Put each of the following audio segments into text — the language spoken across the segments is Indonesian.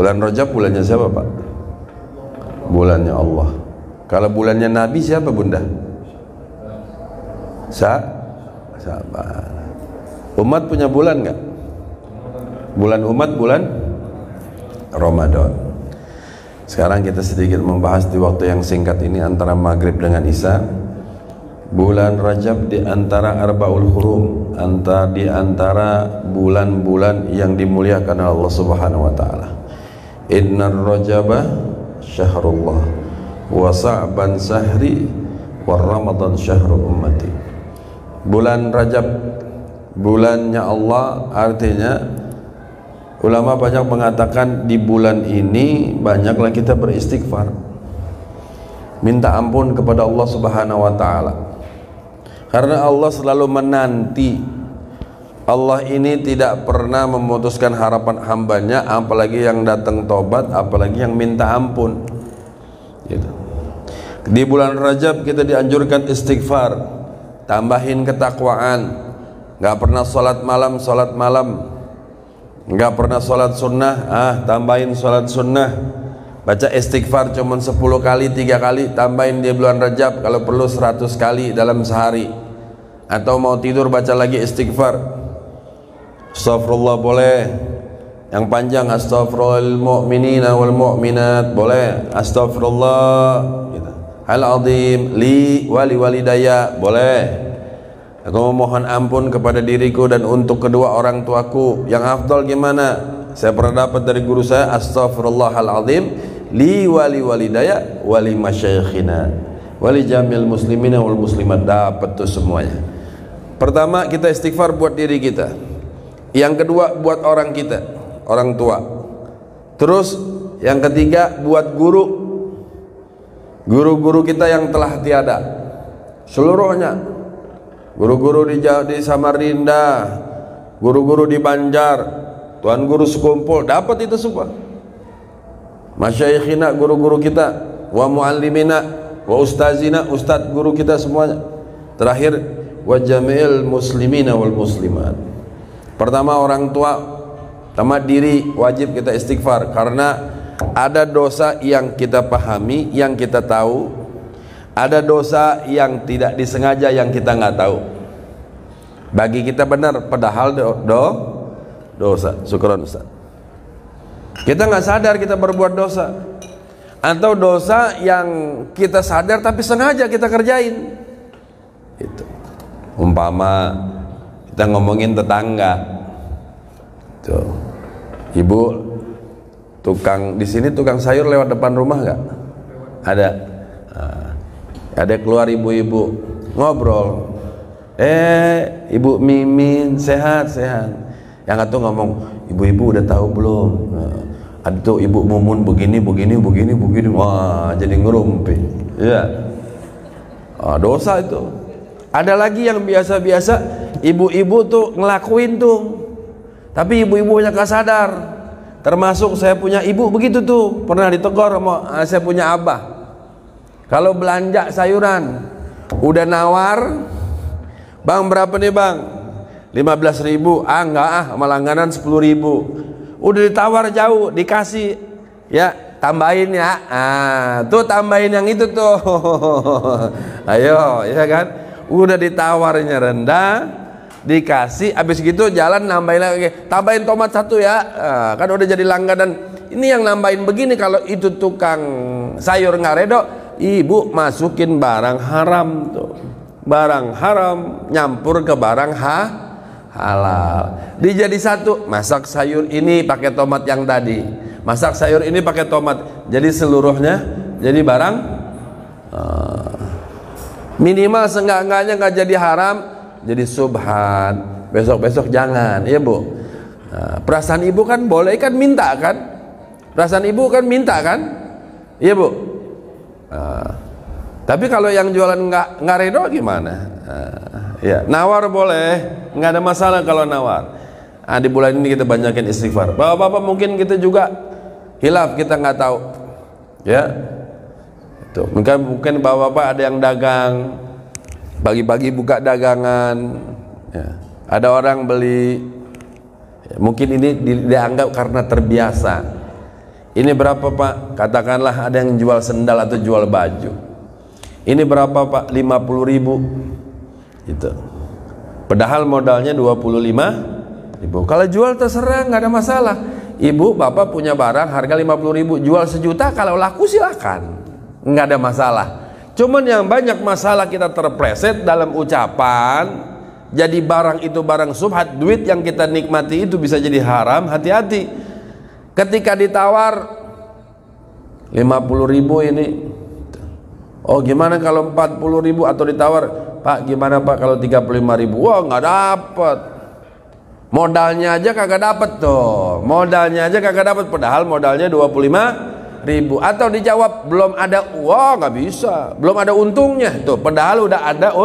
Bulan Rajab bulannya siapa Pak? Bulannya Allah. Kalau bulannya Nabi siapa Bunda? Sabar. Umat punya bulan nggak? Bulan umat bulan Ramadan. Sekarang kita sedikit membahas di waktu yang singkat ini antara maghrib dengan isya. Bulan Rajab di antara Arbaul Hurum, di antara bulan-bulan yang dimuliakan oleh Allah Subhanahu wa taala. Innar Rajaba syahrullah wa sa'ban sahri wa Ramadan syahru ummati. Bulan Rajab bulannya Allah, artinya ulama banyak mengatakan di bulan ini banyaklah kita beristighfar, minta ampun kepada Allah Subhanahu wa taala. Karena Allah selalu menanti. Allah ini tidak pernah memutuskan harapan hambanya, apalagi yang datang tobat, apalagi yang minta ampun gitu. Di bulan Rajab kita dianjurkan istighfar, tambahin ketakwaan. Gak pernah sholat malam, gak pernah sholat sunnah, tambahin sholat sunnah. Baca istighfar cuma 10 kali, 3 kali, tambahin di bulan Rajab, kalau perlu 100 kali dalam sehari. Atau mau tidur baca lagi istighfar. Astagfirullah boleh, yang panjang astaghfirullahal mu'minina wal mu'minat boleh, astagfirullah gitu. Al-azim li wali walidaya boleh. Aku memohon ampun kepada diriku dan untuk kedua orang tuaku. Yang afdal gimana? Saya pernah dapat dari guru saya, astaghfirullahal azim li wali walidaya wali masyayikhina wali jamil muslimina wal muslimat. Dapat tuh semuanya. Pertama kita istighfar buat diri kita, yang kedua buat orang kita, orang tua, terus yang ketiga buat guru-guru kita yang telah tiada seluruhnya, guru-guru di Samarinda, guru-guru di Banjar, tuan guru sekumpul, dapat itu semua. Masyayikhina, guru-guru kita, wa muallimina, wa ustazina, ustadz guru kita semuanya. Terakhir wa jami'il muslimina wal muslimat. Pertama orang tua, pertama diri, wajib kita istighfar karena ada dosa yang kita pahami, yang kita tahu, ada dosa yang tidak disengaja yang kita nggak tahu. Bagi kita benar, padahal dosa. Syukran Ustaz. Kita nggak sadar kita berbuat dosa, atau dosa yang kita sadar tapi sengaja kita kerjain. Itu. Umpama kita ngomongin tetangga, tuh, ibu tukang di sini tukang sayur lewat depan rumah nggak? Ada. Ada keluar ibu-ibu ngobrol, ibu Mimin sehat. Yang satu ngomong, ibu-ibu udah tahu belum? Ada tuh ibu Mumun begini. Wah, jadi ngerumpi. Ya, dosa itu. Ada lagi yang biasa-biasa, ibu-ibu tuh ngelakuin tuh, tapi ibu-ibunya gak sadar. Termasuk saya punya ibu begitu tuh, pernah ditegur sama saya punya abah. Kalau belanja sayuran udah nawar, bang berapa nih bang? 15.000. Enggak sama langganan 10.000. Udah ditawar jauh, dikasih ya, tambahin ya. Tuh tambahin yang itu tuh. Ayo ya kan, udah ditawarnya rendah, dikasih, habis gitu jalan nambahin lagi, tambahin tomat 1 ya. Kan udah jadi langganan. Ini yang nambahin begini. Kalau itu tukang sayur nggak redo, ibu masukin barang haram tuh, barang haram nyampur ke barang halal. Dijadi satu, masak sayur ini pakai tomat yang tadi, masak sayur ini pakai tomat, jadi seluruhnya jadi barang minimal seenggak-enggaknya nggak jadi haram, jadi subhan. Besok-besok jangan, ya bu. Perasaan ibu kan boleh kan minta kan, perasaan ibu kan minta kan, iya bu. Tapi kalau yang jualan nggak redo gimana? Ya, nawar boleh, nggak ada masalah kalau nawar. Di bulan ini kita banyakin istighfar. Bapak-bapak mungkin kita juga hilaf, kita nggak tahu. Ya, itu mungkin bapak-bapak ada yang dagang, pagi-pagi buka dagangan. Ya, ada orang beli. Ya, mungkin ini dianggap karena terbiasa. Ini berapa Pak? Katakanlah ada yang jual sendal atau jual baju. Ini berapa Pak? 50.000. Gitu. Padahal modalnya 25.000. Kalau jual terserah, nggak ada masalah. Ibu, bapak punya barang harga 50.000, jual 1.000.000, kalau laku silakan, nggak ada masalah. Cuman yang banyak masalah kita terpleset dalam ucapan. Jadi barang itu barang subhat, duit yang kita nikmati itu bisa jadi haram. Hati-hati. Ketika ditawar 50.000 ini, oh gimana kalau 40.000, atau ditawar, Pak gimana Pak kalau 35.000? Wah nggak dapet. Modalnya aja kagak dapet tuh. Modalnya aja kagak dapet, padahal modalnya 25.000. Atau dijawab belum ada, wah nggak bisa, belum ada untungnya tuh, padahal udah ada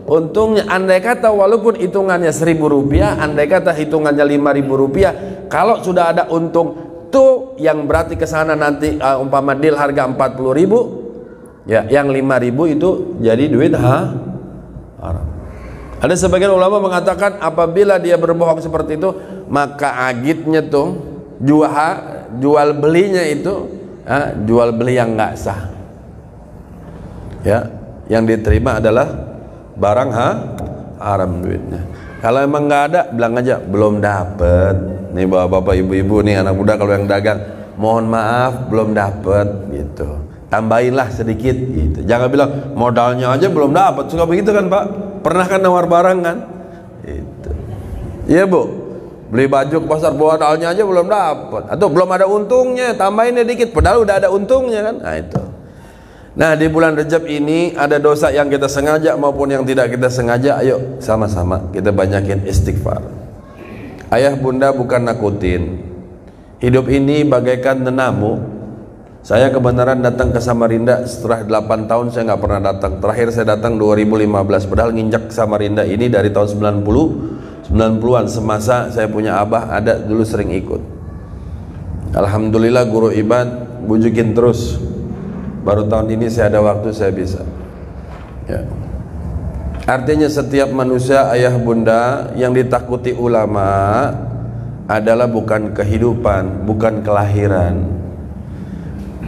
untungnya. Andai kata walaupun hitungannya 1.000 rupiah, andai kata hitungannya 5.000 rupiah, kalau sudah ada untung tuh, yang berarti kesana nanti umpama deal harga 40.000, ya yang 5.000 itu jadi duit haram. Ada sebagian ulama mengatakan apabila dia berbohong seperti itu, maka agitnya tuh jual belinya itu jual beli yang nggak sah. Ya, yang diterima adalah barang haram duitnya. Kalau emang nggak ada, bilang aja belum dapet. Nih bapak ibu-ibu nih, anak muda kalau yang dagang, mohon maaf belum dapet gitu. Tambahinlah sedikit gitu. Jangan bilang modalnya aja belum dapat. Suka begitu kan Pak? Pernah kan nawar barang kan? Itu. Iya Bu. Beli baju ke pasar, modalnya aja belum dapat. Atau belum ada untungnya, tambahinnya dikit. Padahal udah ada untungnya kan? Nah itu. Nah di bulan Rajab ini ada dosa yang kita sengaja maupun yang tidak kita sengaja. Ayo sama-sama kita banyakin istighfar. Ayah bunda bukan nakutin. Hidup ini bagaikan nenamu. Saya kebenaran datang ke Samarinda setelah 8 tahun saya nggak pernah datang. Terakhir saya datang 2015. Padahal nginjak Samarinda ini dari tahun 90-an. Semasa saya punya abah ada dulu sering ikut. Alhamdulillah guru ibad bujukin terus. Baru tahun ini saya ada waktu saya bisa. Ya. Artinya setiap manusia ayah bunda yang ditakuti ulama adalah bukan kehidupan, bukan kelahiran.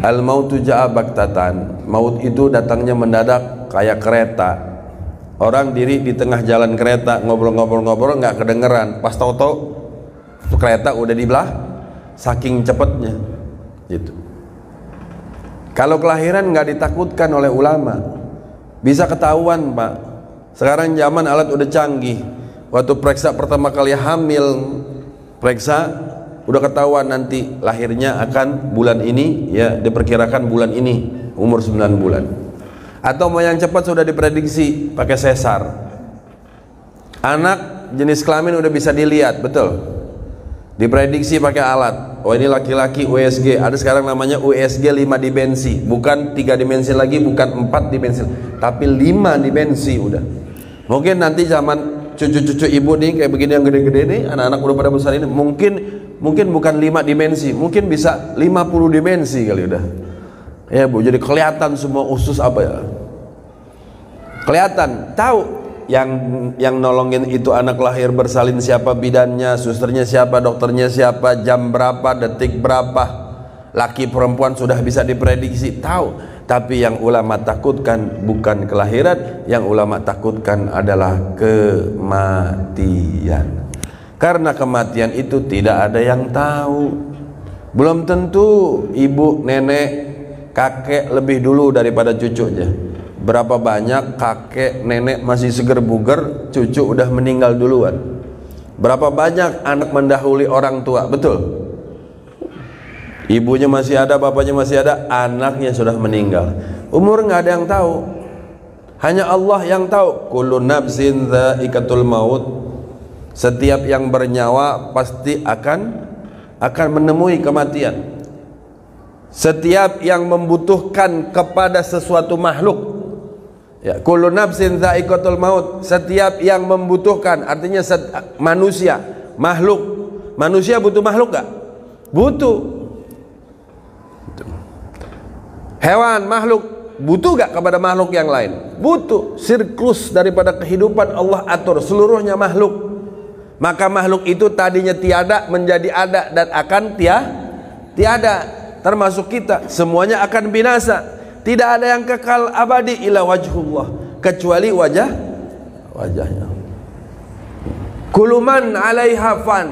Al-mautu ja'a baktatan. Maut itu datangnya mendadak kayak kereta. Orang diri di tengah jalan kereta, ngobrol-ngobrol nggak kedengeran. Pas tahu-tahu kereta udah di belah, saking cepatnya gitu. Kalau kelahiran nggak ditakutkan oleh ulama, bisa ketahuan Pak. Sekarang zaman alat udah canggih. Waktu periksa pertama kali hamil, periksa udah ketahuan nanti lahirnya akan bulan ini, ya diperkirakan bulan ini, umur 9 bulan. Atau mau yang cepat sudah diprediksi pakai sesar. Anak jenis kelamin udah bisa dilihat, betul. Diprediksi pakai alat. Oh ini laki-laki USG, ada sekarang namanya USG 5 dimensi, bukan 3 dimensi lagi, bukan 4 dimensi, tapi 5 dimensi udah. Mungkin nanti zaman cucu-cucu ibu nih kayak begini yang gede-gede nih, anak-anak udah pada besar ini, mungkin bukan 5 dimensi, mungkin bisa 50 dimensi kali udah. Ya Bu, jadi kelihatan semua usus apa ya. Kelihatan, tahu yang nolongin itu anak lahir bersalin siapa, bidannya, susternya siapa, dokternya siapa, jam berapa, detik berapa, laki perempuan sudah bisa diprediksi, tahu. Tapi yang ulama takutkan bukan kelahiran, yang ulama takutkan adalah kematian. Karena kematian itu tidak ada yang tahu. Belum tentu ibu, nenek, kakek lebih dulu daripada cucunya. Berapa banyak kakek, nenek masih seger buger, cucu udah meninggal duluan. Berapa banyak anak mendahului orang tua, betul? Ibunya masih ada, bapaknya masih ada, anaknya sudah meninggal. Umur nggak ada yang tahu. Hanya Allah yang tahu. Kullu nafsin dha'iqatul maut. Setiap yang bernyawa pasti akan menemui kematian. Setiap yang membutuhkan kepada sesuatu makhluk, ya, kullu nafsin dha'iqatul maut. Setiap yang membutuhkan, artinya manusia, makhluk. Manusia butuh makhluk gak? Butuh. Hewan, makhluk butuh gak kepada makhluk yang lain? Butuh. Siklus daripada kehidupan Allah atur, seluruhnya makhluk. Maka makhluk itu tadinya tiada menjadi ada dan akan tiada. termasuk kita, semuanya akan binasa. Tidak ada yang kekal abadi ila wajhullah, kecuali wajahnya. Kuluman 'alaiha fan,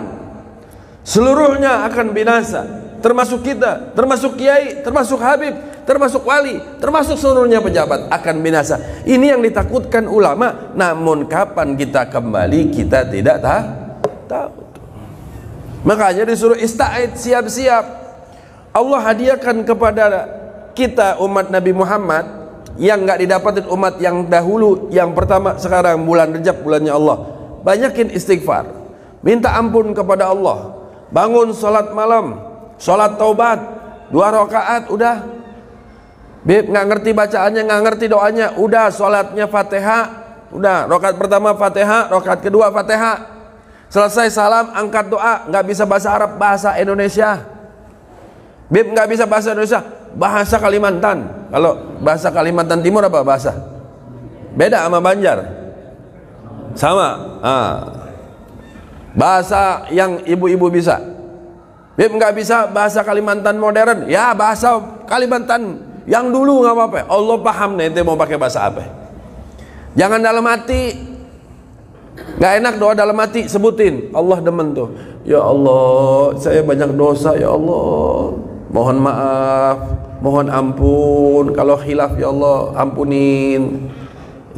seluruhnya akan binasa, termasuk kita, termasuk kiai, termasuk habib, termasuk wali, termasuk seluruhnya pejabat akan binasa. Ini yang ditakutkan ulama. Namun kapan kita kembali kita tidak tahu. Makanya disuruh ista'id, siap-siap. Allah hadiahkan kepada kita umat Nabi Muhammad yang nggak didapatin umat yang dahulu. Yang pertama sekarang bulan Rajab, bulannya Allah. Banyakin istighfar, minta ampun kepada Allah, bangun sholat malam, sholat taubat 2 rakaat udah. Nggak ngerti bacaannya, nggak ngerti doanya, udah sholatnya Fatihah, udah rakaat pertama Fatihah, rakaat kedua Fatihah, selesai salam angkat doa. Nggak bisa bahasa Arab, bahasa Indonesia. Nggak bisa bahasa Indonesia, bahasa Kalimantan. Kalau bahasa Kalimantan Timur apa bahasa? Beda sama Banjar. Sama. Bahasa yang ibu-ibu bisa. Nggak bisa bahasa Kalimantan modern, ya bahasa Kalimantan yang dulu nggak apa-apa. Allah paham nih ente mau pakai bahasa apa. Jangan dalam hati. Nggak enak doa dalam hati, sebutin Allah demen tuh. Ya Allah, saya banyak dosa ya Allah, mohon maaf, mohon ampun, kalau khilaf ya Allah ampunin.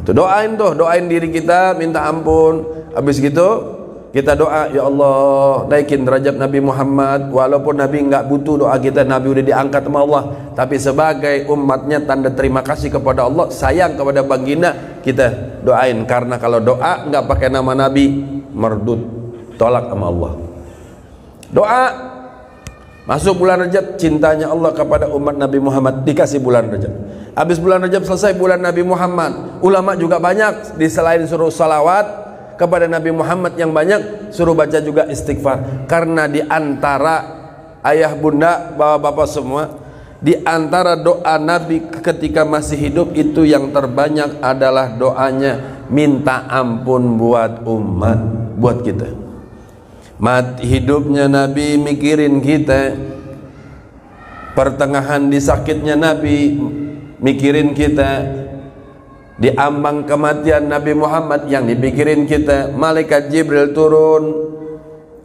Itu doain tuh, doain diri kita, minta ampun. Habis gitu kita doa, ya Allah naikin derajat Nabi Muhammad. Walaupun Nabi nggak butuh doa kita, Nabi udah diangkat sama Allah, tapi sebagai umatnya tanda terima kasih kepada Allah, sayang kepada baginda, kita doain. Karena kalau doa nggak pakai nama Nabi, merdut, tolak sama Allah. Doa masuk bulan Rajab, cintanya Allah kepada umat Nabi Muhammad dikasih bulan Rajab. Habis bulan Rajab selesai bulan Nabi Muhammad. Ulama juga banyak, di selain suruh salawat kepada Nabi Muhammad yang banyak, suruh baca juga istighfar. Karena di antara ayah bunda, bapak-bapak semua, di antara doa Nabi ketika masih hidup itu yang terbanyak adalah doanya minta ampun buat umat, buat kita. Mati hidupnya Nabi mikirin kita, pertengahan di sakitnya Nabi mikirin kita, di ambang kematian Nabi Muhammad yang dipikirin kita. Malaikat Jibril turun,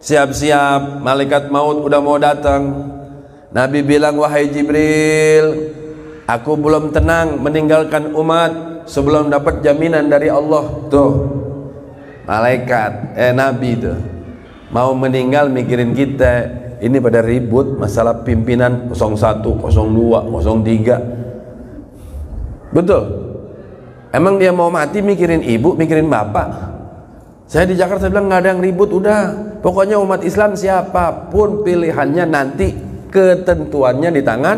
siap-siap, malaikat maut udah mau datang. Nabi bilang, wahai Jibril, aku belum tenang meninggalkan umat sebelum dapat jaminan dari Allah. Tuh malaikat Nabi tuh mau meninggal mikirin kita. Ini pada ribut masalah pimpinan 01, 02, 03. Betul? Emang dia mau mati mikirin ibu, mikirin bapak? Saya di Jakarta bilang nggak ada yang ribut, udah. Pokoknya umat Islam siapapun pilihannya nanti ketentuannya di tangan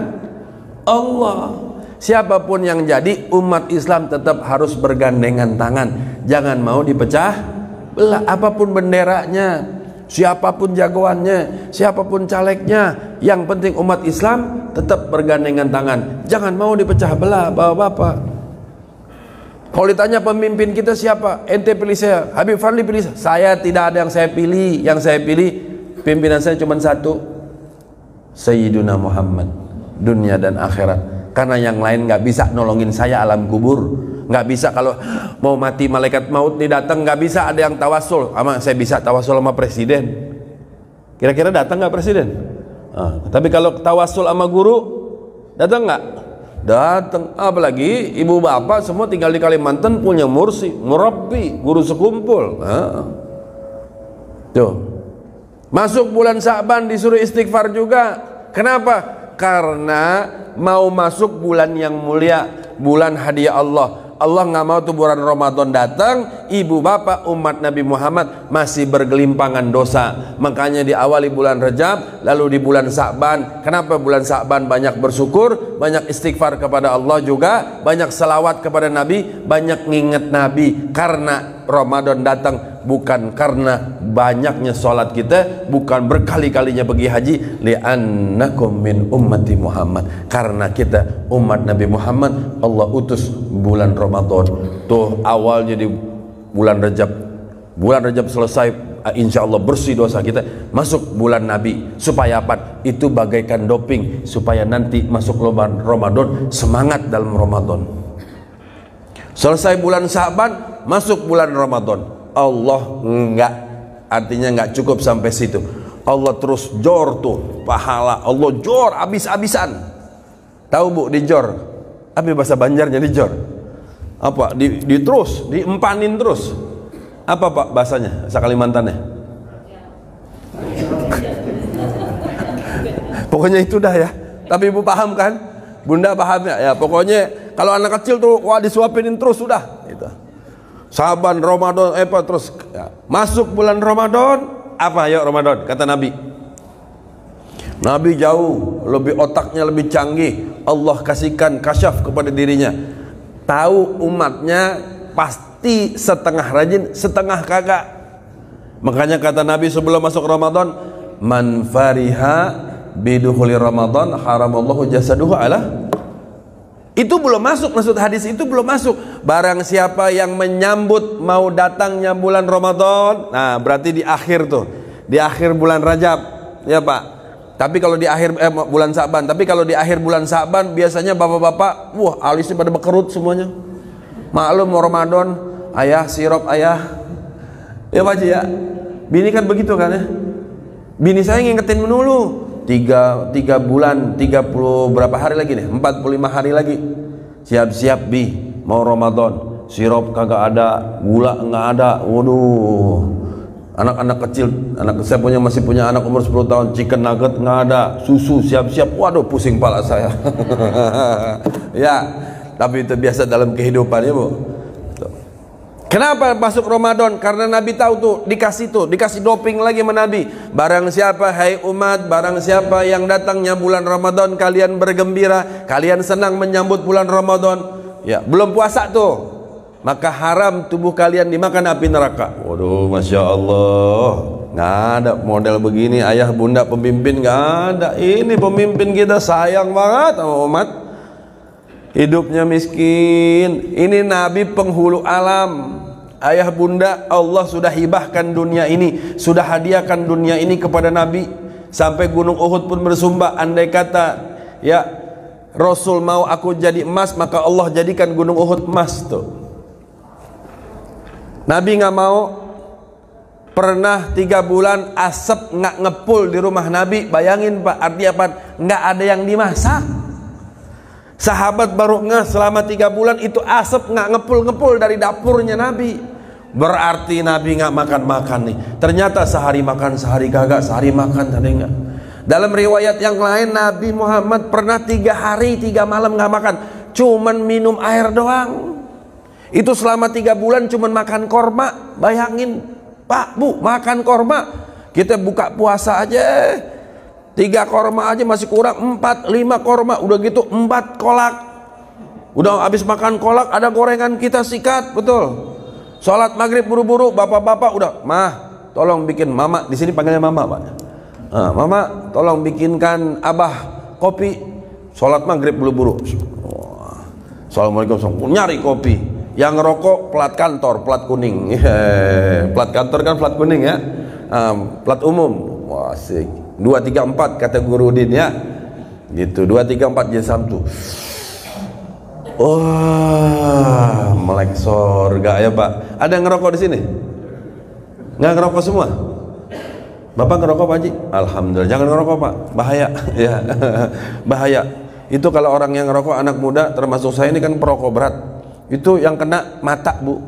Allah. Siapapun yang jadi, umat Islam tetap harus bergandengan tangan. Jangan mau dipecah belah. Apapun benderanya, siapapun jagoannya, siapapun calegnya, yang penting umat Islam tetap bergandengan tangan. Jangan mau dipecah belah, bapak-bapak. Kalau ditanya pemimpin kita siapa, ente pilih saya, Habib Fadli pilih saya. Saya tidak ada yang saya pilih. Yang saya pilih, pimpinan saya cuma satu, Sayyiduna Muhammad, dunia dan akhirat. Karena yang lain nggak bisa nolongin saya alam kubur, nggak bisa. Kalau mau mati malaikat maut nih datang, nggak bisa ada yang tawasul. Saya bisa tawasul sama presiden. Kira-kira datang nggak presiden? Tapi kalau tawasul sama guru, datang nggak? Datang. Apalagi ibu bapak semua tinggal di Kalimantan punya mursi, murabbi, guru sekumpul. Tuh. Masuk bulan Sya'ban disuruh istighfar juga. Kenapa? Karena mau masuk bulan yang mulia, bulan hadiah Allah. Allah nggak mau tuh bulan Ramadan datang, ibu bapak umat Nabi Muhammad masih bergelimpangan dosa. Makanya diawali bulan Rajab, lalu di bulan Sya'ban. Kenapa bulan Sya'ban banyak bersyukur, banyak istighfar kepada Allah juga, banyak selawat kepada Nabi, banyak nginget Nabi. Karena Ramadan datang bukan karena banyaknya sholat kita, bukan berkali-kalinya pergi haji, li'annakum min ummati Muhammad, karena kita umat Nabi Muhammad, Allah utus bulan Ramadan. Tuh awalnya di bulan Rajab, bulan Rajab selesai insya Allah bersih dosa kita. Masuk bulan Nabi supaya apa? Itu bagaikan doping supaya nanti masuk Ramadan semangat dalam Ramadan. Selesai bulan Sa'ban, masuk bulan Ramadan. Allah enggak, artinya enggak cukup sampai situ. Allah terus jor tuh pahala, Allah jor habis-habisan. Tahu Bu, dijor apa bahasa Banjarnya dijor? Apa? Di terus, diempanin terus. Apa Pak bahasanya? Bahasa Kalimantannya? Pokoknya itu dah ya. Tapi Ibu paham kan? Bunda paham ya? Ya pokoknya kalau anak kecil tuh wah disuapinin terus sudah. Gitu. Saban Ramadan terus ya. Masuk bulan Ramadan apa ya Ramadan? Kata Nabi. Nabi jauh lebih otaknya lebih canggih. Allah kasihkan kasyaf kepada dirinya. Tahu umatnya pasti setengah rajin, setengah kagak. Makanya kata Nabi sebelum masuk Ramadan, man fariha bidukhuli Ramadan haramallahu jasaduhu ala. Itu belum masuk, maksud hadis itu belum masuk. Barang siapa yang menyambut mau datangnya bulan Ramadan, nah berarti di akhir tuh, di akhir bulan Rajab, ya Pak. Tapi kalau di akhir bulan Sa'ban, tapi kalau di akhir bulan Sa'ban biasanya bapak-bapak, wah alisnya pada bekerut semuanya. Maklum mau Ramadan, ayah sirop ayah. Ya Pak Ji ya. Bini kan begitu kan ya. Bini saya ngingetin dulu. 3 bulan, 30 berapa hari lagi nih? 45 hari lagi. Siap-siap Bi, mau Ramadan. Sirop kagak ada, gula enggak ada. Waduh. Anak-anak kecil, saya masih punya anak umur 10 tahun, chicken nugget enggak ada, susu siap-siap. Waduh, pusing pala saya. Ya, tapi itu biasa dalam kehidupan ya Bu. Kenapa masuk Ramadan? Karena Nabi tahu tuh, dikasih doping lagi sama Nabi. Barang siapa, hai umat, barang siapa yang datangnya bulan Ramadan, kalian bergembira, kalian senang menyambut bulan Ramadan. Ya, belum puasa tuh, maka haram tubuh kalian dimakan api neraka. Waduh, Masya Allah. Nggak ada model begini, ayah bunda pemimpin nggak ada. Ini pemimpin kita sayang banget sama umat. Hidupnya miskin. Ini Nabi penghulu alam. Ayah bunda Allah sudah hibahkan dunia ini, sudah hadiahkan dunia ini kepada Nabi. Sampai gunung Uhud pun bersumpah, andai kata ya Rasul mau aku jadi emas, maka Allah jadikan gunung Uhud emas tuh. Nabi nggak mau. Pernah 3 bulan asap nggak ngepul di rumah Nabi. Bayangin Pak, artinya apa? Nggak ada yang dimasak. Sahabat baru selama 3 bulan itu asap nggak ngepul-ngepul dari dapurnya Nabi. Berarti Nabi nggak makan-makan nih. Ternyata sehari makan, sehari kagak, sehari makan, sehari enggak. Dalam riwayat yang lain Nabi Muhammad pernah 3 hari 3 malam nggak makan, cuman minum air doang. Itu selama 3 bulan cuman makan korma. Bayangin Pak Bu, makan korma. Kita buka puasa aja 3 korma aja masih kurang, 4, 5 korma, udah gitu 4 kolak. Udah habis makan kolak ada gorengan kita sikat, betul. Sholat maghrib buru-buru, bapak-bapak udah, mah tolong bikin, mama di sini panggilnya mama Pak. Mama tolong bikinkan abah kopi. Sholat maghrib buru-buru. Assalamualaikum, nyari kopi. Yang ngerokok plat kantor, plat kuning. Plat kantor kan plat kuning ya. Plat umum. Wah, asik. 2, 3, 4 kata Guru Udin ya. Gitu, 2, 3, 4 jam Sabtu. Wah, melek sorga ya Pak. Ada yang ngerokok di sini? Nggak ngerokok semua? Bapak ngerokok Pak Haji? Alhamdulillah. Jangan ngerokok Pak, bahaya. Ya, bahaya. Itu kalau orang yang ngerokok anak muda, termasuk saya ini kan perokok berat. Itu yang kena mata Bu.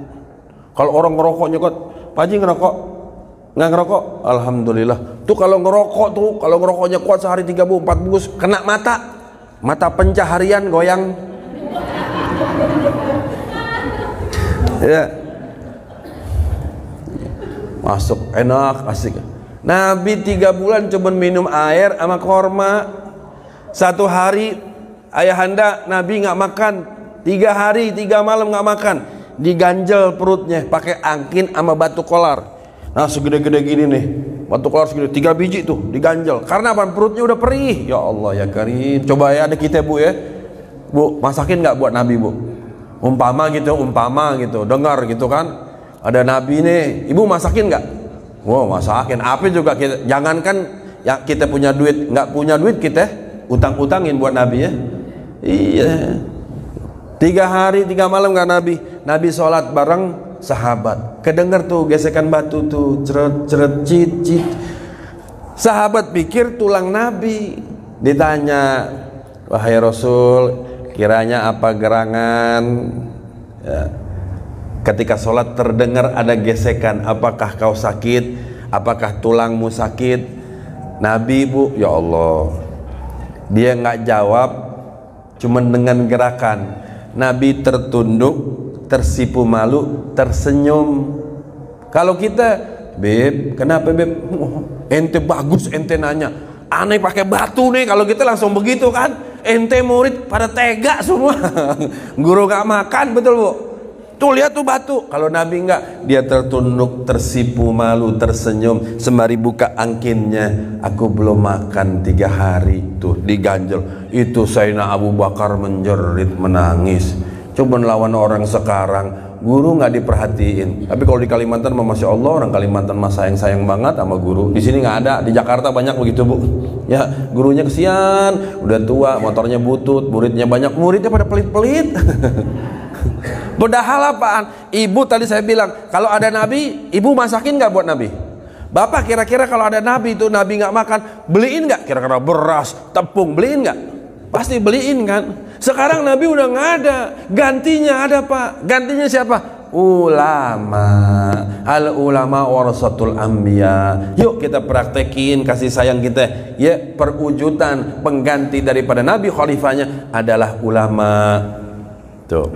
Kalau orang ngerokok nyekot, Pak Haji ngerokok? Nggak ngerokok? Alhamdulillah. Tuh kalau ngerokok tuh, kalau ngerokoknya kuat sehari 3 bungkus 4 bungkus, kena mata. Mata pencaharian goyang. Ya. Masuk enak, asik. Nabi 3 bulan cuma minum air sama korma. 1 hari ayahanda Nabi nggak makan. 3 hari 3 malam nggak makan. Diganjel perutnya pakai angkin sama batu kolar. Nah segede-gede gini nih, batu kolar segede 3 biji tuh diganjel. Karena apa? Perutnya udah perih. Ya Allah ya Karim. Coba ya ada kita Bu ya. Bu, masakin nggak buat Nabi Bu? Umpama gitu, dengar gitu kan? Ada Nabi nih, Ibu masakin nggak? Wow, masakin. Apa juga kita, jangankan ya kita punya duit, nggak punya duit kita utang-utangin buat Nabi ya. Iya. 3 hari 3 malam nggak Nabi. Nabi sholat bareng sahabat. Kedengar tuh gesekan batu tuh, ceret ceret cit cit. Sahabat pikir tulang Nabi. Ditanya, wahai Rasul, kiranya apa gerangan? Ya. Ketika sholat terdengar ada gesekan, apakah kau sakit? Apakah tulangmu sakit? Nabi, bu, ya Allah, dia nggak jawab, cuman dengan gerakan. Nabi tertunduk, tersipu malu, tersenyum. Kalau kita, Beb, kenapa Beb? Oh, ente bagus, ente nanya. Aneh pakai batu nih, kalau kita langsung begitu kan. Ente murid pada tega semua. Guru gak makan, betul bu? Tuh lihat tuh batu. Kalau Nabi enggak, dia tertunduk, tersipu malu, tersenyum sembari buka angkinnya. Aku belum makan 3 hari. Tuh diganjel. Itu Sayyidina Abu Bakar menjerit, menangis. Coba lawan orang sekarang, guru nggak diperhatiin. Tapi kalau di Kalimantan, masya Allah, orang Kalimantan mah sayang banget sama guru. Di sini nggak ada, di Jakarta banyak begitu bu. Ya, gurunya kesian, udah tua, motornya butut, muridnya banyak, muridnya pada pelit-pelit. Padahal apaan? Ibu tadi saya bilang, kalau ada Nabi, ibu masakin nggak buat Nabi? Bapak kira-kira kalau ada Nabi itu, Nabi nggak makan, beliin nggak? Kira-kira beras, tepung, beliin nggak? Pasti beliin kan? Sekarang Nabi udah nggak ada, gantinya ada pak. Gantinya siapa? Ulama. Al ulama warasatul anbiya. Yuk kita praktekin kasih sayang kita. Ya, perwujudan pengganti daripada Nabi, khalifahnya adalah ulama. Tuh.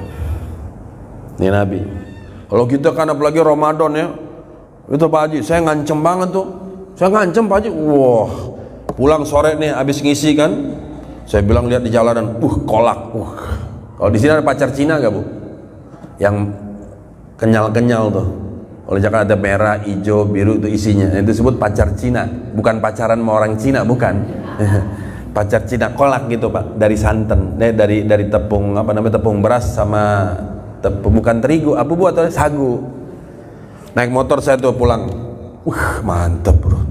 Ini Nabi. Kalau kita kan apalagi Ramadan ya, itu Pak Haji, saya ngancem banget tuh. Saya ngancem Pak Haji. Wah, pulang sore nih habis ngisi kan. Saya bilang lihat di jalanan, kolak. Kalau di sini ada pacar Cina gak bu? Yang kenyal-kenyal tuh. Kalau Jakarta ada merah, hijau, biru itu isinya. Itu disebut pacar Cina. Bukan pacaran sama orang Cina, bukan. Pacar Cina, kolak gitu pak. Dari santan, dari tepung apa namanya, tepung beras sama bukan terigu, apa bu atau sagu. Naik motor saya tuh pulang. Mantep bro.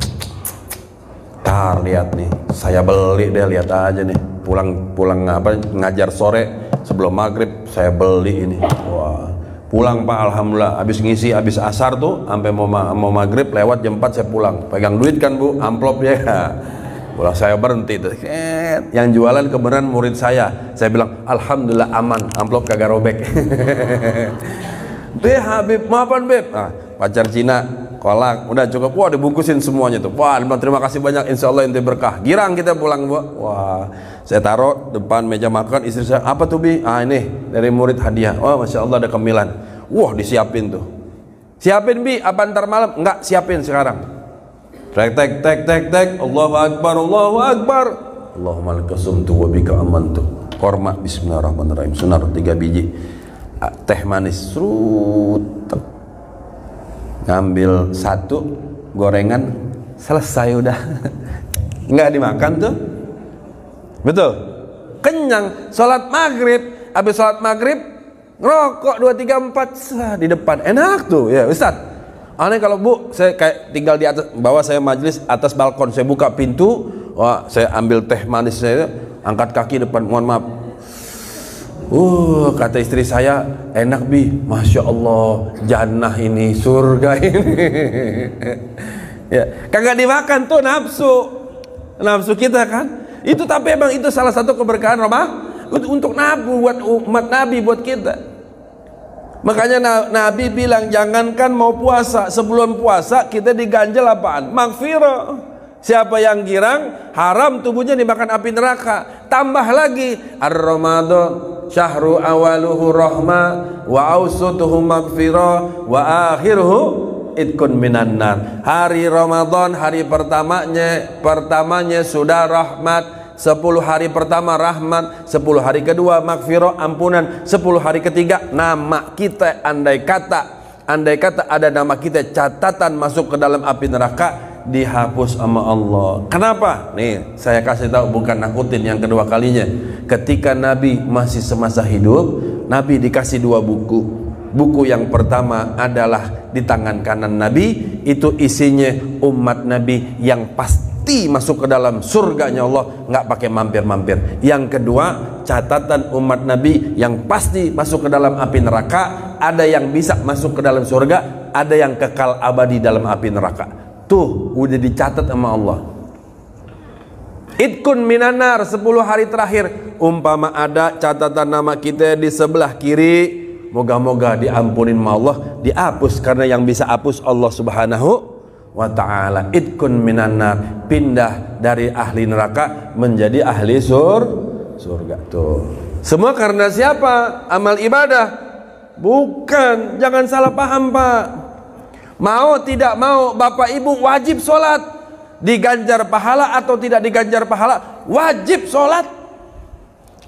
Tar lihat nih, saya beli deh, lihat aja nih. Pulang apa ngajar sore sebelum maghrib saya beli ini. Wah, pulang pak, alhamdulillah. Habis ngisi, habis asar tuh, sampai mau maghrib lewat jam 4 saya pulang. Pegang duit kan bu, amplop ya. Pulang saya berhenti tuh. Yang jualan kebenaran murid saya. Saya bilang alhamdulillah aman, amplop kagak robek. Beb Habib, maafan Beb. Pacar Cina, kolak, udah cukup. Wah dibungkusin semuanya tuh. Wah terima kasih banyak, insya Allah ente berkah. Girang kita pulang bu. Wah, saya taruh depan meja makan. Istri saya, apa tuh bi? Ini dari murid hadiah. Oh masya Allah ada cemilan. Wah disiapin tuh. Siapin bi, apa ntar malam? Enggak, siapin sekarang. Tek. Allahu Akbar, Allahu Akbar. Allahumma lakasumtu wa bika amantu. Korma, bismillahirrahmanirrahim. Sunar 3 biji. Teh manis, serut. Ngambil 1 gorengan, selesai udah. Nggak dimakan tuh, betul, kenyang. Sholat maghrib, habis sholat maghrib ngerokok 2, 3, 4 di depan, enak tuh ya Ustaz. Aneh kalau bu, saya kayak tinggal di atas, bawah saya majelis atas balkon, saya buka pintu, wah saya ambil teh manis saya, angkat kaki depan, mohon maaf. Kata istri saya, enak bi, masya Allah, jannah ini, surga ini. Ya, kagak dimakan tuh nafsu kita kan. Itu tapi emang itu salah satu keberkahan untuk Nabi, buat umat Nabi, buat kita. Makanya Nabi bilang jangankan mau puasa, sebelum puasa kita diganjel apaan? Maghfirah. Siapa yang girang, haram tubuhnya dimakan api neraka. Tambah lagi, Ar-Ramadan syahru awaluhu rahmah wa awsutuhu maghfirah wa akhiruhu idkun minan nar. Hari Ramadan, hari pertamanya sudah rahmat. 10 hari pertama rahmat, 10 hari kedua maghfirah, ampunan, 10 hari ketiga nama kita, andai kata ada nama kita, catatan masuk ke dalam api neraka dihapus sama Allah. Kenapa? Nih saya kasih tahu, bukan nakutin yang kedua kalinya. Ketika Nabi masih semasa hidup, Nabi dikasih 2 buku. Buku yang pertama adalah di tangan kanan Nabi, itu isinya umat Nabi yang pasti masuk ke dalam surganya Allah, nggak pakai mampir-mampir. Yang kedua, catatan umat Nabi yang pasti masuk ke dalam api neraka. Ada yang bisa masuk ke dalam surga, ada yang kekal abadi dalam api neraka. Tuh udah dicatat sama Allah. Itkun minanar, 10 hari terakhir, umpama ada catatan nama kita di sebelah kiri, moga-moga diampunin sama Allah, dihapus, karena yang bisa hapus Allah Subhanahu wa ta'ala. Itkun minanar, pindah dari ahli neraka menjadi ahli surga. Tuh semua karena siapa? Amal ibadah? Bukan, jangan salah paham Pak. Mau tidak mau, bapak ibu wajib sholat, diganjar pahala atau tidak diganjar pahala, wajib sholat.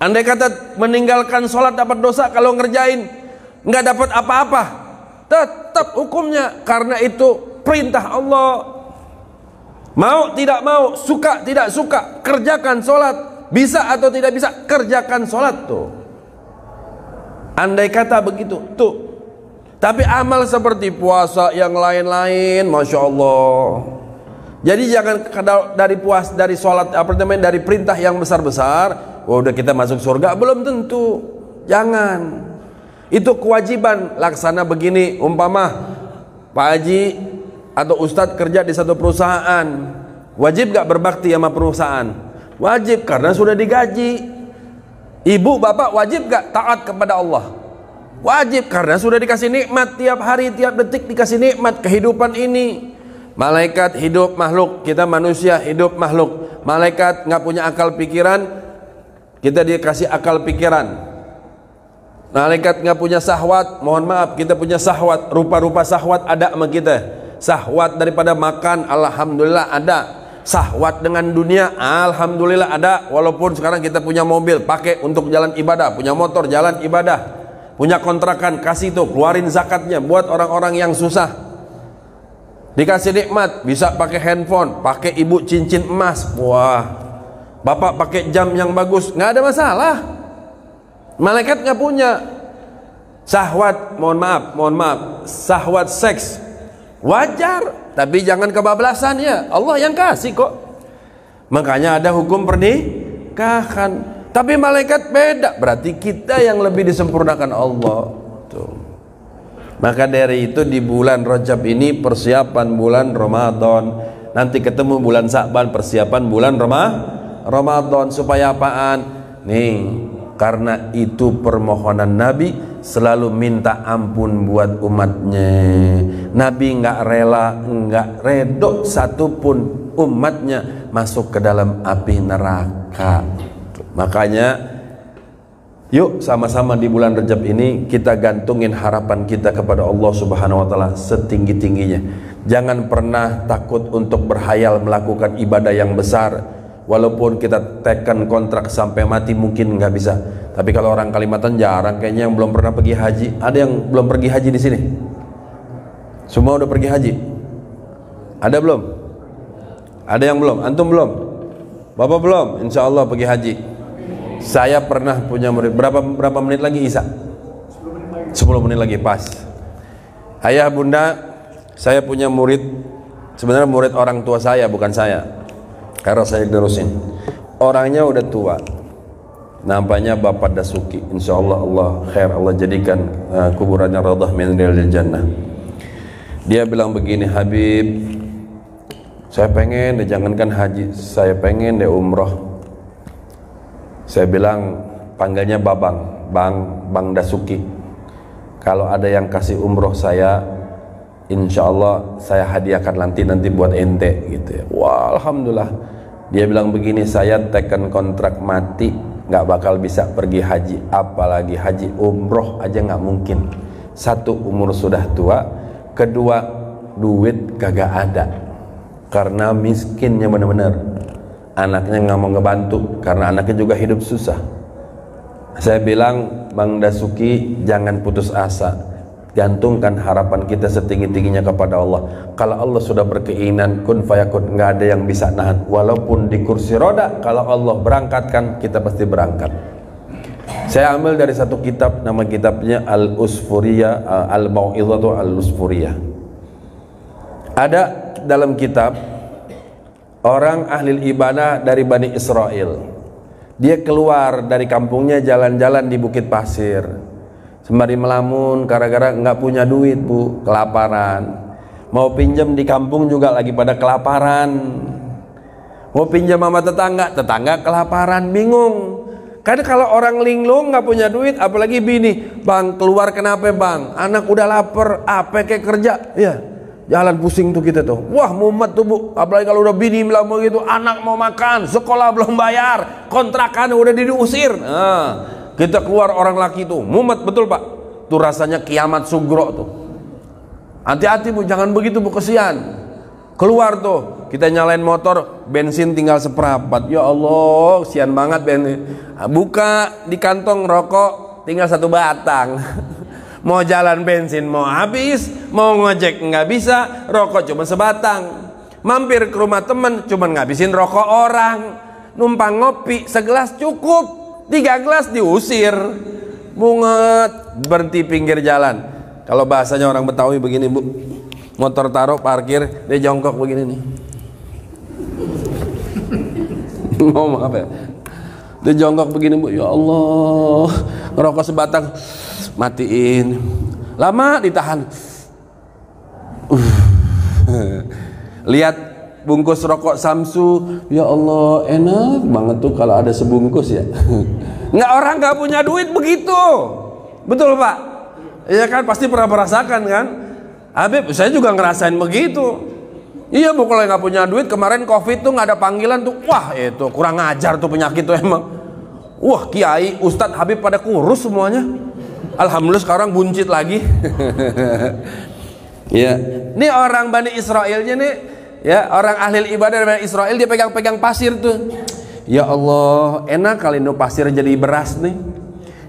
Andai kata meninggalkan sholat dapat dosa, kalau ngerjain nggak dapat apa-apa, tetap hukumnya, karena itu perintah Allah. Mau tidak mau, suka tidak suka, kerjakan sholat. Bisa atau tidak bisa, kerjakan sholat. Tuh andai kata begitu tuh. Tapi amal seperti puasa yang lain-lain, Masya Allah. Jadi jangan dari sholat, dari perintah yang besar-besar, wah udah kita masuk surga, belum tentu. Jangan. Itu kewajiban. Laksana begini, umpama Pak Haji atau Ustadz kerja di satu perusahaan, wajib gak berbakti sama perusahaan? Wajib, karena sudah digaji. Ibu bapak wajib gak taat kepada Allah? Wajib, karena sudah dikasih nikmat. Tiap hari, tiap detik dikasih nikmat kehidupan ini. Malaikat hidup makhluk, kita manusia hidup makhluk. Malaikat gak punya akal pikiran, kita dikasih akal pikiran. Malaikat nggak punya syahwat, mohon maaf, kita punya syahwat. Rupa-rupa syahwat ada sama kita. Syahwat daripada makan, alhamdulillah ada. Syahwat dengan dunia, alhamdulillah ada. Walaupun sekarang kita punya mobil, pakai untuk jalan ibadah, punya motor jalan ibadah, punya kontrakan, kasih tuh, keluarin zakatnya buat orang-orang yang susah. Dikasih nikmat, bisa pakai handphone, pakai ibu cincin emas, wah, bapak pakai jam yang bagus, nggak ada masalah. Malaikat nggak punya. Syahwat, mohon maaf, syahwat seks wajar, tapi jangan kebablasan ya. Allah yang kasih kok. Makanya ada hukum pernikahan. Tapi malaikat beda, berarti kita yang lebih disempurnakan Allah. Tuh. Maka dari itu di bulan Rajab ini persiapan bulan Ramadan. Nanti ketemu bulan Sa'ban, persiapan bulan Ramadan. Supaya apaan? Nih, karena itu permohonan Nabi selalu minta ampun buat umatnya. Nabi nggak rela, nggak redok satupun umatnya masuk ke dalam api neraka. Makanya yuk sama-sama di bulan Rajab ini kita gantungin harapan kita kepada Allah Subhanahu wa taala setinggi-tingginya. Jangan pernah takut untuk berhayal melakukan ibadah yang besar. Walaupun kita tekan kontrak sampai mati mungkin nggak bisa. Tapi kalau orang Kalimantan jarang kayaknya yang belum pernah pergi haji. Ada yang belum pergi haji di sini? Semua udah pergi haji? Ada belum? Ada yang belum? Antum belum? Bapak belum? Insya Allah pergi haji. Saya pernah punya murid. Berapa menit lagi Isa? 10 menit lagi pas. Ayah bunda, saya punya murid. Sebenarnya murid orang tua saya, bukan saya. Karena saya terusin. Orangnya udah tua. Nampaknya Bapak Dasuki. Insya Allah Allah khair, Allah jadikan kuburannya raudhah min riyadil jannah. Dia bilang begini, Habib, saya pengen deh, jangankan haji, saya pengen deh umroh. Saya bilang, panggilnya Babang, Bang Dasuki. Kalau ada yang kasih umroh saya, insya Allah saya hadiahkan nanti buat ente gitu ya. Wah, alhamdulillah. Dia bilang begini, saya tekan kontrak mati nggak bakal bisa pergi haji, apalagi haji, umroh aja nggak mungkin. Satu, umur sudah tua. Kedua, duit kagak ada karena miskinnya bener-bener. Anaknya nggak mau ngebantu karena anaknya juga hidup susah. Saya bilang, Bang Dasuki, jangan putus asa. Gantungkan harapan kita setinggi-tingginya kepada Allah. Kalau Allah sudah berkeinginan, kun fayakun, nggak ada yang bisa nahan. Walaupun di kursi roda, kalau Allah berangkatkan, kita pasti berangkat. Saya ambil dari satu kitab, nama kitabnya Al-Usfuriyah, Al-Mau'izatu Al-Usfuriyah. Ada dalam kitab orang ahli ibadah dari Bani Israel. Dia keluar dari kampungnya, jalan-jalan di bukit pasir sembari melamun gara-gara nggak punya duit, Bu, kelaparan. Mau pinjam di kampung juga lagi pada kelaparan. Mau pinjam sama tetangga, tetangga kelaparan, bingung. Karena kalau orang linglung nggak punya duit, apalagi bini, bang keluar kenapa bang? Anak udah lapar, apa kayak kerja? Ya, jalan pusing tuh kita tuh. Wah mumet tuh Bu, apalagi kalau udah bini bilang begitu, anak mau makan, sekolah belum bayar, kontrakan udah diusir. Nah, kita keluar orang laki tuh, mumet betul Pak. Tuh rasanya kiamat sugro tuh. Hati-hati Bu, jangan begitu Bu, kesian. Keluar tuh, kita nyalain motor, bensin tinggal seperempat. Ya Allah, sian banget bensin. Buka di kantong rokok tinggal 1 batang. Mau jalan bensin mau habis, mau ngojek nggak bisa, rokok cuma sebatang. Mampir ke rumah temen, cuma ngabisin rokok orang. Numpang ngopi segelas cukup, 3 gelas diusir. Bunget, berhenti pinggir jalan. Kalau bahasanya orang Betawi begini Bu, motor taruh parkir, dia jongkok begini nih. Ngomong apa ya? Dia jongkok begini Bu, ya Allah, ngerokok sebatang, matiin. Lama ditahan. Lihat bungkus rokok Samsu, ya Allah, enak banget tuh kalau ada sebungkus ya. Nggak, orang nggak punya duit begitu, betul Pak? Iya kan, pasti pernah merasakan kan? Habib, saya juga ngerasain begitu. Iya Bu, kalau nggak punya duit, kemarin Covid tuh nggak ada panggilan tuh, wah itu kurang ajar tuh penyakit tuh emang. Wah kiai, ustadz, Habib pada kurus semuanya. Alhamdulillah sekarang buncit lagi. Ya, ini orang Bani Israelnya nih, ya orang ahli ibadah Bani Israel, dia pegang-pegang pasir tuh. Ya Allah, enak kali nu pasir jadi beras nih.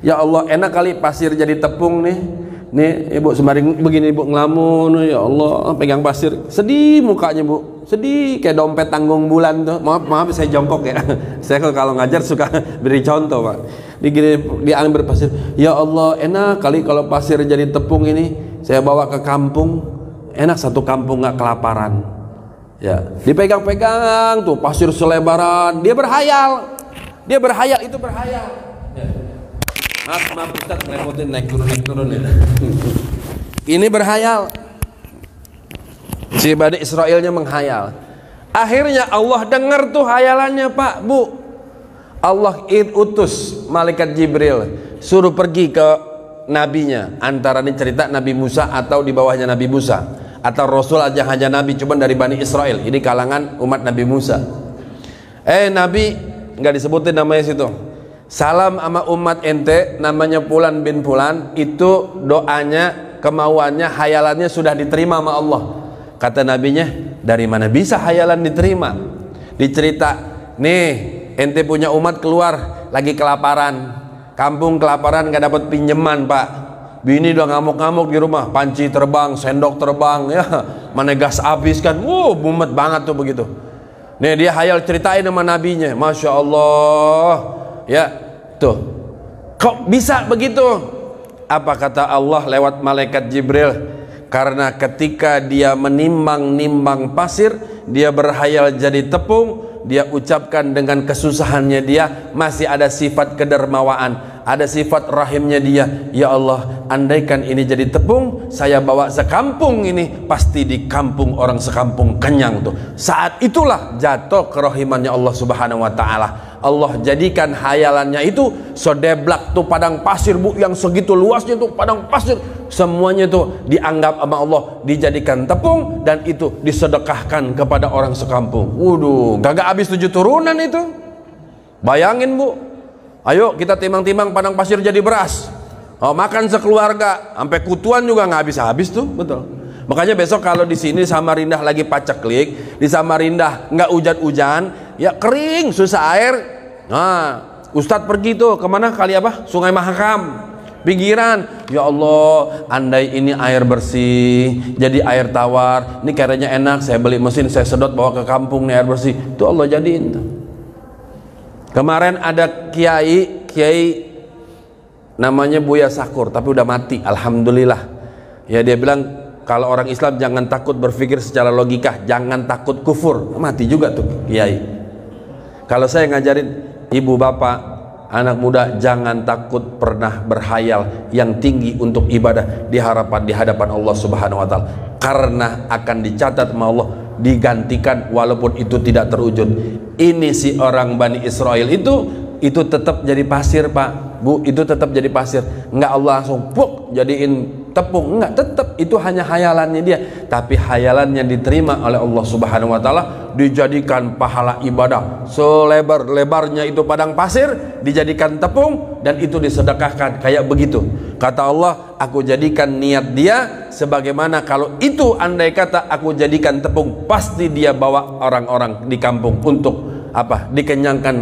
Ya Allah, enak kali pasir jadi tepung nih. Nih Ibu sembari begini Ibu ngelamun, ya Allah pegang pasir, sedih mukanya Bu, sedih kayak dompet tanggung bulan tuh. Maaf saya jongkok ya. Saya kalau ngajar suka beri contoh Pak. Dia ambil pasir, ya Allah enak kali kalau pasir jadi tepung ini, saya bawa ke kampung, enak satu kampung nggak kelaparan. Ya, dipegang-pegang tuh pasir selebaran, dia berhayal itu berhayal. Ya. Maaf Ustaz, ngerepotin naik turun ya. Ini berhayal. Si Bani Israelnya menghayal. Akhirnya Allah dengar tuh hayalannya Pak, Bu. Allah utus malaikat Jibril, suruh pergi ke nabinya. Antara ini cerita Nabi Musa atau di bawahnya Nabi Musa, atau Rasul aja hanya Nabi cuman dari Bani Israel. Ini kalangan umat Nabi Musa. Nabi nggak disebutin namanya situ. Salam sama umat ente, namanya Fulan bin Fulan, itu doanya, kemauannya, hayalannya sudah diterima sama Allah. Kata nabinya, dari mana bisa hayalan diterima? Dicerita, nih ente punya umat keluar lagi kelaparan, kampung kelaparan, gak dapat pinjaman Pak. Bini udah ngamuk-ngamuk di rumah, panci terbang, sendok terbang, ya mana gas habis kan, mumet banget tuh begitu. Nih dia hayal ceritain sama nabinya, Masya Allah. Ya, tuh. Kok bisa begitu? Apa kata Allah lewat malaikat Jibril? Karena ketika dia menimbang-nimbang pasir, dia berhayal jadi tepung, dia ucapkan dengan kesusahannya dia, masih ada sifat kedermawaan, ada sifat rahimnya dia. Ya Allah, andaikan ini jadi tepung, saya bawa sekampung ini, pasti di kampung orang sekampung kenyang tuh. Saat itulah jatuh kerahimannya Allah Subhanahu wa taala. Allah jadikan hayalannya itu sedeblak tuh padang pasir Bu, yang segitu luasnya tuh padang pasir, semuanya tuh dianggap sama Allah dijadikan tepung, dan itu disedekahkan kepada orang sekampung. Waduh, gagak habis 7 turunan itu. Bayangin Bu, ayo kita timang-timang padang pasir jadi beras. Makan sekeluarga, sampai kutuan juga nggak habis-habis tuh, betul. Makanya besok kalau di sini Samarinda lagi paceklik, di Samarinda nggak hujan-hujan, ya kering, susah air. Nah, Ustadz pergi tuh kemana, kali apa? Sungai Mahakam, pinggiran. Ya Allah, andai ini air bersih, jadi air tawar. Ini kayaknya enak, saya beli mesin, saya sedot bawa ke kampung nih air bersih. Itu Allah jadiin tuh. Kemarin ada kiai namanya Buya Sakur, tapi udah mati, alhamdulillah. Ya, dia bilang kalau orang Islam jangan takut berpikir secara logika, jangan takut kufur. Mati juga tuh kiai. Kalau saya ngajarin ibu bapak, anak muda, jangan takut pernah berhayal yang tinggi untuk ibadah di hadapan Allah Subhanahu wa taala, karena akan dicatat sama Allah, digantikan walaupun itu tidak terwujud. Ini si orang Bani Israel itu tetap jadi pasir, Pak, Bu, itu tetap jadi pasir. Enggak Allah langsung puk jadiin tepung, enggak, tetap itu hanya hayalannya dia, tapi hayalannya diterima oleh Allah Subhanahu wa taala, dijadikan pahala ibadah selebar-lebarnya itu padang pasir, dijadikan tepung dan itu disedekahkan kayak begitu. Kata Allah, aku jadikan niat dia sebagaimana kalau itu andai kata aku jadikan tepung, pasti dia bawa orang-orang di kampung untuk apa? Dikenyangkan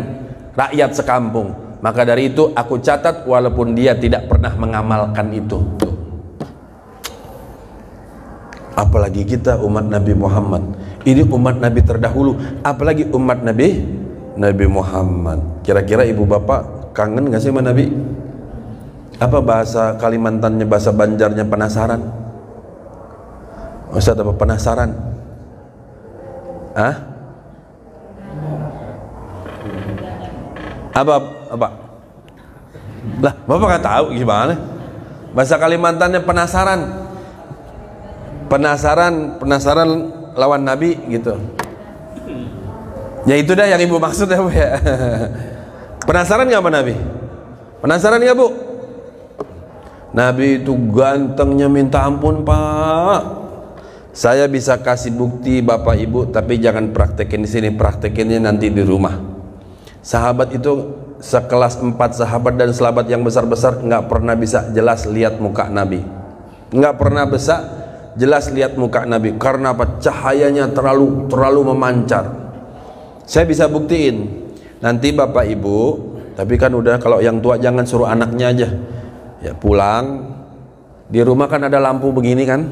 rakyat sekampung. Maka dari itu aku catat walaupun dia tidak pernah mengamalkan itu. Apalagi kita umat Nabi Muhammad, ini umat Nabi terdahulu, apalagi umat Nabi Muhammad. Kira-kira ibu bapak kangen gak sih sama Nabi? Apa bahasa Kalimantannya, bahasa Banjarnya penasaran? Ustaz, apa penasaran? Hah? Apa? Lah, bapak gak tahu gimana? Bahasa Kalimantannya penasaran. Penasaran lawan Nabi gitu. Ya itu dah yang ibu maksud ya, Bu ya. Penasaran nggak sama Nabi? Penasaran nggak, Bu? Nabi itu gantengnya minta ampun, Pak. Saya bisa kasih bukti Bapak Ibu, tapi jangan praktekin di sini, praktekinnya nanti di rumah. Sahabat itu sekelas 4 sahabat dan sahabat yang besar-besar nggak pernah bisa jelas lihat muka Nabi. Nggak pernah bisa jelas lihat muka Nabi, karena apa? Cahayanya terlalu memancar. Saya bisa buktiin nanti Bapak Ibu, tapi kan udah, kalau yang tua jangan suruh anaknya aja ya, pulang di rumah kan ada lampu begini kan,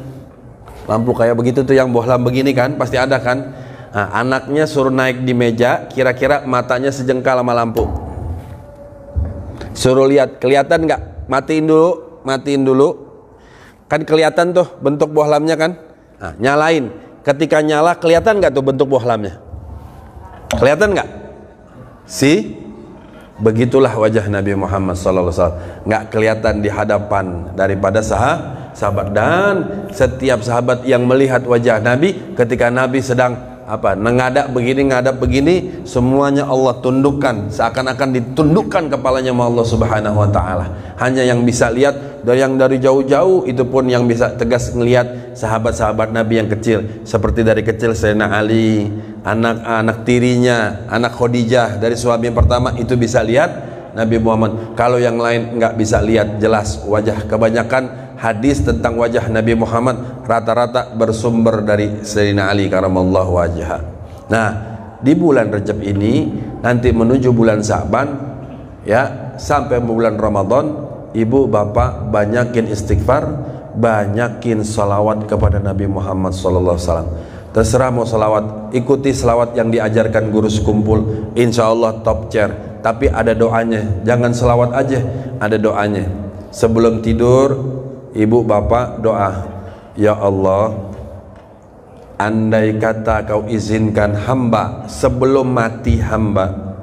lampu kayak begitu tuh yang bohlam begini kan, pasti ada kan. Nah, anaknya suruh naik di meja, kira-kira matanya sejengkal sama lampu, suruh lihat, kelihatan nggak? Matiin dulu kan kelihatan tuh bentuk bohlamnya kan. Nah, nyalain, ketika nyala kelihatan nggak tuh bentuk bohlamnya? Kelihatan nggak? Begitulah wajah Nabi Muhammad SAW, nggak kelihatan di hadapan daripada sahabat. Dan setiap sahabat yang melihat wajah Nabi ketika Nabi sedang ngadap begini, semuanya Allah tundukkan, seakan-akan ditundukkan kepalanya sama Allah Subhanahu wa taala. Hanya yang bisa lihat dari jauh-jauh, itu pun yang bisa tegas melihat sahabat-sahabat Nabi yang kecil, seperti dari kecil Sayyidina Ali, anak tirinya, anak Khadijah dari suami yang pertama, itu bisa lihat Nabi Muhammad. Kalau yang lain nggak bisa lihat jelas wajah. Kebanyakan hadis tentang wajah Nabi Muhammad rata-rata bersumber dari Sayyidina Ali karamallahu wajhah. Nah, di bulan Rajab ini nanti menuju bulan Sa'ban ya, sampai bulan Ramadan, ibu bapak banyakin istighfar, banyakin salawat kepada Nabi Muhammad SAW. Terserah mau salawat, ikuti salawat yang diajarkan guru sekumpul, insya Allah top chair. Tapi ada doanya, jangan salawat aja, ada doanya. Sebelum tidur, ibu bapak doa, ya Allah, andai kata kau izinkan hamba sebelum mati hamba,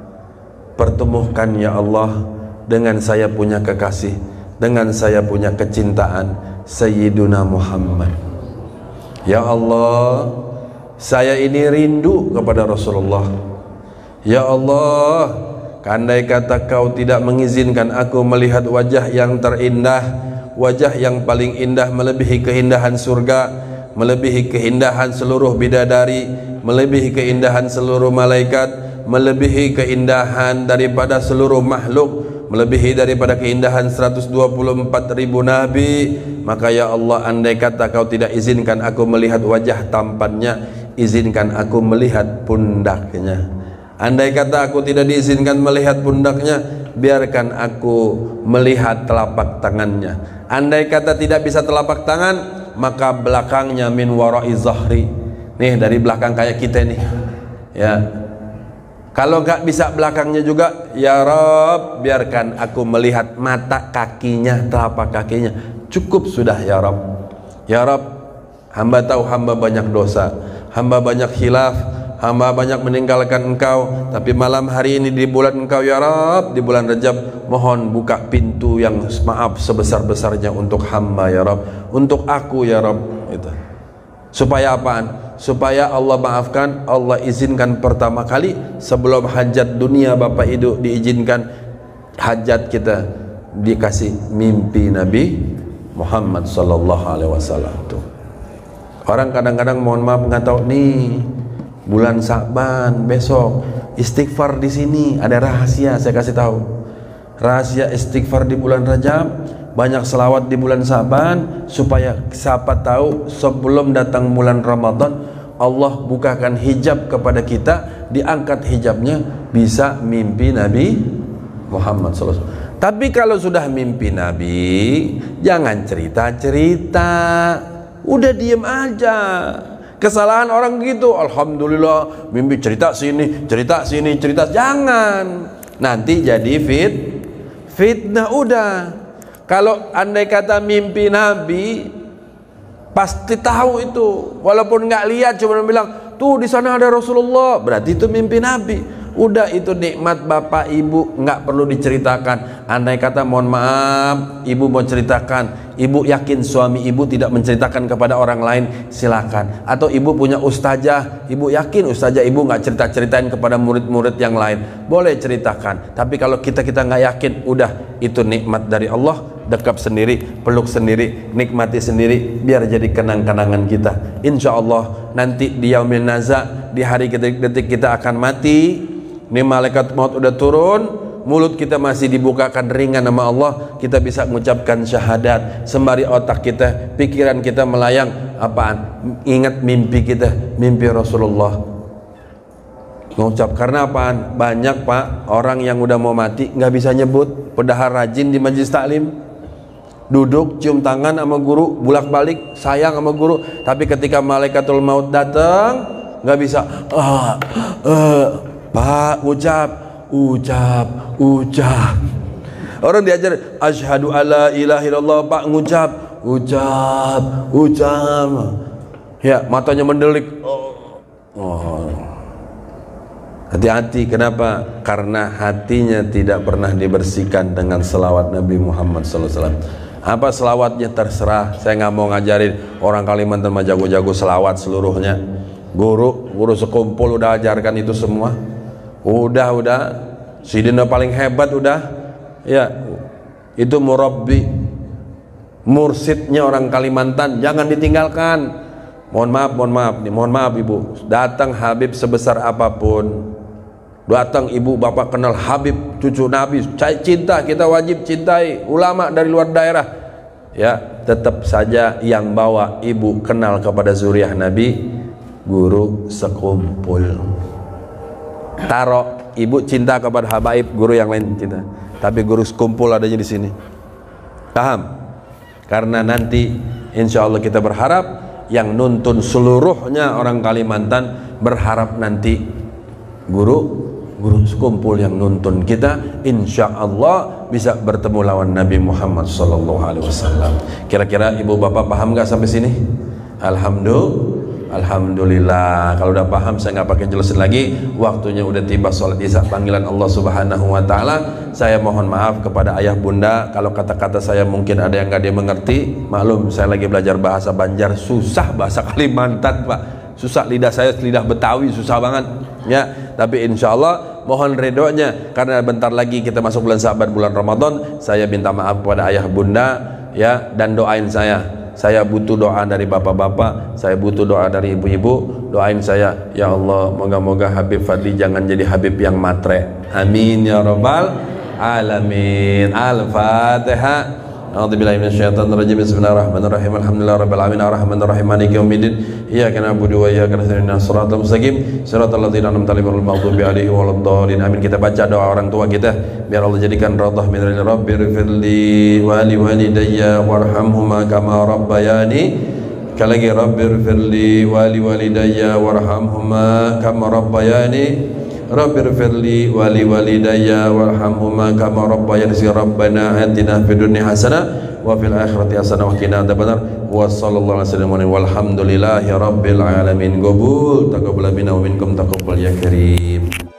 pertemukan ya Allah dengan saya punya kekasih, dengan saya punya kecintaan Sayyiduna Muhammad. Ya Allah, saya ini rindu kepada Rasulullah. Ya Allah, andai kata kau tidak mengizinkan aku melihat wajah yang terindah, wajah yang paling indah melebihi keindahan surga, melebihi keindahan seluruh bidadari, melebihi keindahan seluruh malaikat, melebihi keindahan daripada seluruh makhluk, melebihi daripada keindahan 124.000 nabi. Maka ya Allah, andai kata kau tidak izinkan aku melihat wajah tampannya, izinkan aku melihat pundaknya. Andai kata aku tidak diizinkan melihat pundaknya, biarkan aku melihat telapak tangannya. Andai kata tidak bisa telapak tangan, maka belakangnya min wara'i zahri. Nih, dari belakang kayak kita nih ya, Kalau nggak bisa belakangnya juga, ya Rob, biarkan aku melihat mata kakinya, telapak kakinya. Cukup sudah ya Rob. Ya Rob, hamba tahu hamba banyak dosa, hamba banyak khilaf, hamba banyak meninggalkan engkau. Tapi malam hari ini di bulan engkau ya Rob, di bulan Rajab, mohon buka pintu yang maaf sebesar-besarnya untuk hamba ya Rob, untuk aku ya Rob. Gitu. Supaya apaan? Supaya Allah maafkan, Allah izinkan pertama kali sebelum hajat dunia Bapak Ibu diizinkan, hajat kita dikasih mimpi Nabi Muhammad sallallahu alaihi wasallam. Tuh. Orang kadang-kadang mohon maaf nggak tahu nih bulan Sa'ban besok istighfar di sini ada rahasia, saya kasih tahu. Rahasia istighfar di bulan Rajab, banyak selawat di bulan Sa'ban, supaya siapa tahu sebelum datang bulan Ramadan Allah bukakan hijab kepada kita, diangkat hijabnya, bisa mimpi Nabi Muhammad SAW. Tapi kalau sudah mimpi Nabi, jangan cerita-cerita, udah diem aja. Kesalahan orang gitu, alhamdulillah mimpi cerita sini, cerita sini, cerita, jangan. Nanti jadi fitnah. Udah. Kalau andai kata mimpi Nabi, pasti tahu itu, walaupun nggak lihat, cuma bilang tuh di sana ada Rasulullah, berarti itu mimpi Nabi. Udah, itu nikmat Bapak Ibu, nggak perlu diceritakan. Andai kata mohon maaf ibu mau ceritakan, ibu yakin suami ibu tidak menceritakan kepada orang lain, silakan. Atau ibu punya ustazah, ibu yakin ustazah ibu nggak cerita-ceritain kepada murid-murid yang lain, boleh ceritakan. Tapi kalau kita nggak yakin, udah, itu nikmat dari Allah, dekap sendiri, peluk sendiri, nikmati sendiri, biar jadi kenang-kenangan kita. Insya Allah nanti di yaumil naza, di hari detik kita akan mati, ini malaikat maut udah turun, mulut kita masih dibukakan ringan sama Allah, kita bisa mengucapkan syahadat, sembari otak kita, pikiran kita melayang, apaan? Ingat mimpi kita, mimpi Rasulullah. Mengucap, karena apaan? Banyak Pak, orang yang udah mau mati nggak bisa nyebut, padahal rajin di majelis taklim, duduk cium tangan sama guru, bolak-balik sayang sama guru, tapi ketika malaikatul maut datang nggak bisa. Pak, ucap. Orang diajar asyhadu alla ilaha illallah, Pak ngucap. Ya, matanya mendelik. Hati-hati, kenapa? Karena hatinya tidak pernah dibersihkan dengan selawat Nabi Muhammad SAW. Apa selawatnya terserah, saya nggak mau ngajarin. Orang Kalimantan mah jago-jago selawat seluruhnya. Guru sekumpul udah ajarkan itu semua. Udah Sidina paling hebat udah. Ya, itu murabbi, mursidnya orang Kalimantan, jangan ditinggalkan. Mohon maaf Ibu, datang Habib sebesar apapun, datang ibu bapak kenal Habib cucu Nabi, cinta, kita wajib cintai. Ulama dari luar daerah, ya tetap saja yang bawa ibu kenal kepada zuriat Nabi, guru sekumpul. Taruh ibu cinta kepada habaib, guru yang lain cinta, tapi guru sekumpul adanya di sini. Paham? Karena nanti insya Allah kita berharap yang nuntun seluruhnya orang Kalimantan, berharap nanti guru sekumpul yang nuntun kita, insya Allah bisa bertemu lawan Nabi Muhammad SAW. Kira-kira ibu bapak paham gak sampai sini? Alhamdulillah. Kalau udah paham saya nggak pakai jelasin lagi. Waktunya udah tiba sholat isya, panggilan Allah Subhanahu Wa Taala. Saya mohon maaf kepada ayah bunda kalau kata-kata saya mungkin ada yang nggak dia mengerti. Maklum, saya lagi belajar bahasa Banjar, susah bahasa Kalimantan Pak, susah. Lidah saya lidah Betawi susah banget ya. Tapi insya Allah mohon redonya, karena bentar lagi kita masuk bulan Sa'ban, bulan Ramadan. Saya minta maaf kepada ayah bunda ya, dan doain saya. Saya butuh doa dari bapak-bapak, saya butuh doa dari ibu-ibu. Doain saya, ya Allah, moga-moga Habib Fadli jangan jadi Habib yang matre. Amin ya rabbal alamin. Al-Fatihah. A'udzubillahi minasyaitonir rajim. Bismillahirrahmanirrahim. Alhamdulillahirabbil alamin arrahmanir rahim maliki yaumiddin. Iyyaka na'budu wa iyyaka nasta'in. Shiratal mustaqim, shiratal ladzina an'amta 'alaihim ghairil maghdubi 'alaihim waladdallin. Amin. Kita baca doa orang tua kita biar Allah jadikan radhah min rabbighfirli wa li walidayya warhamhuma kama rabbayani. Sekali lagi, rabbighfirli wa li walidayya warhamhuma kama rabbayani. Rabbighfirli wa li walidayya warhamhuma kama rabbayani shaghira. Rabbana atina fid dunya hasanah wa fil akhirati hasanah wa qina adzabannar. Wa sallallahu alaihi wasallam walhamdulillahi rabbil alamin. Qabul taqabbal minna wa minkum taqabbal ya karim.